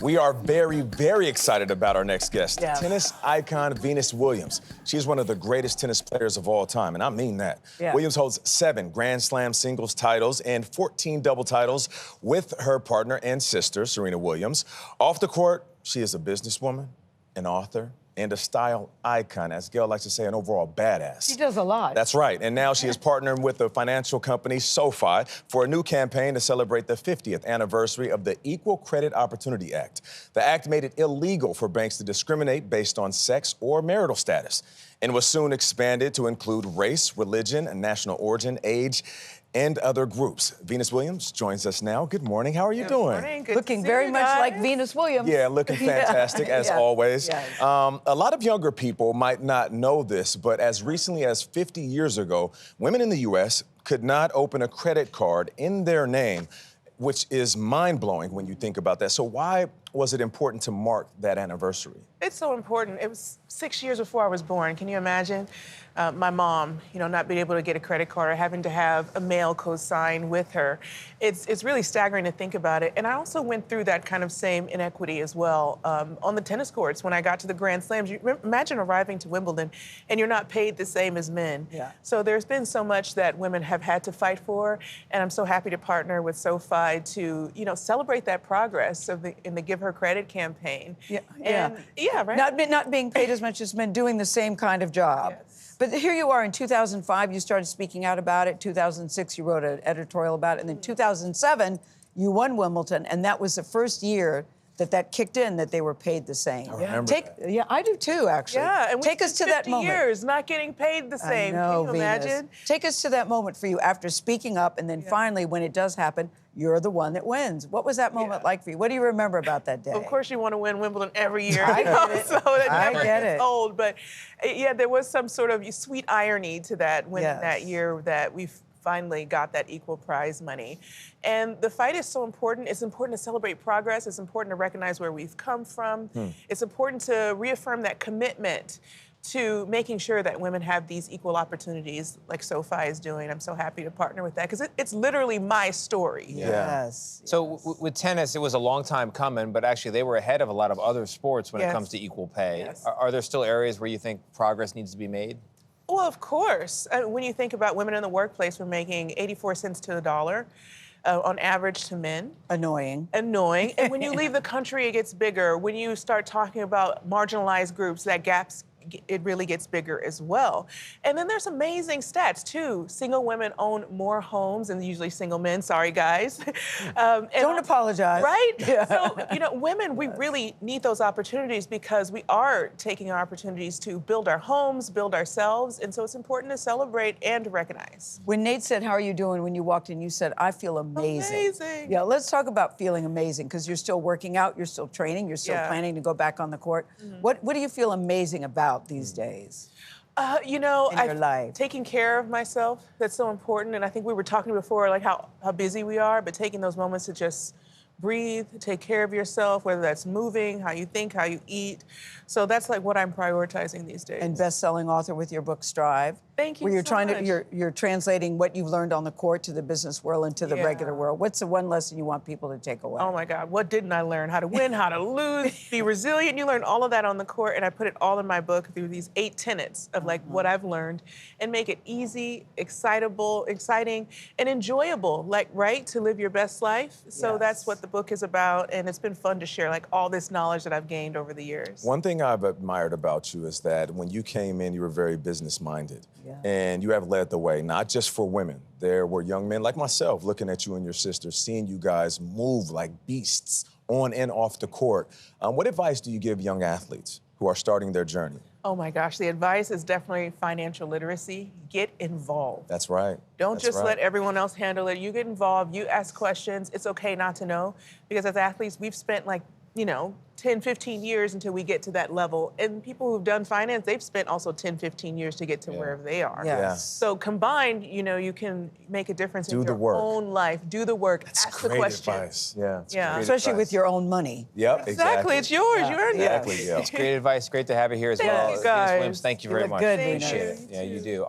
We are very, very excited about our next guest, Yeah. tennis icon Venus Williams. She's one of the greatest tennis players of all time, and I mean that. Yeah. Williams holds 7 Grand Slam singles titles and 14 double titles with her partner and sister, Serena Williams. Off the court, she is a businesswoman, an author, and a style icon, as Gayle likes to say, an overall badass. She does a lot. That's right. And now she is partnering with the financial company SoFi for a new campaign to celebrate the 50th anniversary of the Equal Credit Opportunity Act. The act made it illegal for banks to discriminate based on sex or marital status and was soon expanded to include race, religion, national origin, age, and other groups. Venus Williams joins us now. Good morning. How are you doing? Morning. Good Looking to see very you much guys. like Venus Williams. Yeah, looking fantastic as Yeah. always. Yeah. A lot of younger people might not know this, but as recently as 50 years ago, women in the U.S. could not open a credit card in their name, which is mind-blowing when you think about that. So why was it important to mark that anniversary? It's so important. It was 6 years before I was born. Can you imagine? My mom, not being able to get a credit card or having to have a male co-sign with her. It's really staggering to think about it. And I also went through that kind of same inequity as well on the tennis courts when I got to the Grand Slams. Imagine arriving to Wimbledon and you're not paid the same as men. Yeah. So there's been so much that women have had to fight for, and I'm so happy to partner with SoFi to, celebrate that progress in the Give Her Credit campaign. Yeah, And, yeah, right? Not being paid as much as men, doing the same kind of job. Yes. But here you are in 2005, you started speaking out about it. 2006, you wrote an editorial about it. And then 2007, you won Wimbledon. And that was the first year that kicked in, that they were paid the same. I remember that. Yeah, I do too, actually. Yeah, and Take us to that 50 moment. years not getting paid the same. I know, Can you Venus. imagine? Take us to that moment for you after speaking up, and then finally, when it does happen, you're the one that wins. What was that moment like for you? What do you remember about that day? Of course, you want to win Wimbledon every year. I get it. So that I never get gets it. old. But yeah, there was some sort of sweet irony to that winning Yes. that year that we finally got that equal prize money. And the fight is so important. It's important to celebrate progress. It's important to recognize where we've come from. It's important to reaffirm that commitment to making sure that women have these equal opportunities like SoFi is doing. I'm so happy to partner with that because it's literally my story. Yes. So with tennis, it was a long time coming, but actually they were ahead of a lot of other sports when it Yes. comes to equal pay. Yes. Are there still areas where you think progress needs to be made? Well, of course. When you think about women in the workplace, we're making 84 cents to the dollar on average to men. Annoying. Annoying. And when you leave the country, it gets bigger. When you start talking about marginalized groups, that it really gets bigger as well. And then there's amazing stats, too. Single women own more homes than usually single men. Sorry, guys. Don't apologize. Right? Yeah. So, women, we really need those opportunities because we are taking our opportunities to build our homes, build ourselves. And so it's important to celebrate and to recognize. When Nate said, "How are you doing?" when you walked in, you said, "I feel amazing." Amazing. Yeah, let's talk about feeling amazing, because you're still working out, you're still training, you're still Yeah. planning to go back on the court. What do you feel amazing about these days? In your life? Taking care of myself, that's so important. And I think we were talking before, like how busy we are, but taking those moments to just breathe, take care of yourself, whether that's moving, how you think, how you eat. So that's like what I'm prioritizing these days. And best-selling author with your book Strive. Thank you Where you're so trying much. to you're translating what you've learned on the court to the business world and to the Yeah. regular world. What's the one lesson you want people to take away? Oh my God, what didn't I learn? How to win, how to lose, be resilient. You learn all of that on the court, and I put it all in my book through these 8 tenets of like what I've learned and make it easy, exciting, and enjoyable, to live your best life. So that's Yes. what the book is about, and it's been fun to share all this knowledge that I've gained over the years. One thing I've admired about you is that when you came in, you were very business-minded. Yeah. And you have led the way, not just for women. There were young men like myself looking at you and your sister, seeing you guys move like beasts on and off the court. What advice do you give young athletes who are starting their journey? Oh my gosh, the advice is definitely financial literacy. Get involved. That's right. Don't That's just right. let everyone else handle it. You get involved, you ask questions. It's okay not to know, because as athletes, we've spent 10, 15 years until we get to that level. And people who've done finance, they've spent also 10, 15 years to get to wherever they are. Yes. Yeah. So combined, you can make a difference Do in the your work. own life. Do the work, That's ask the great question. advice. Yeah. it's Yeah. great Especially advice. with your own money. Yep, Exactly, it's yours. Yeah. You earned Exactly, it. yeah. It's great advice. Great to have you here as Thank well. you, Venus guys. Williams, thank you You very look much. good, Thank Venus. you. Appreciate it. Yeah, you do.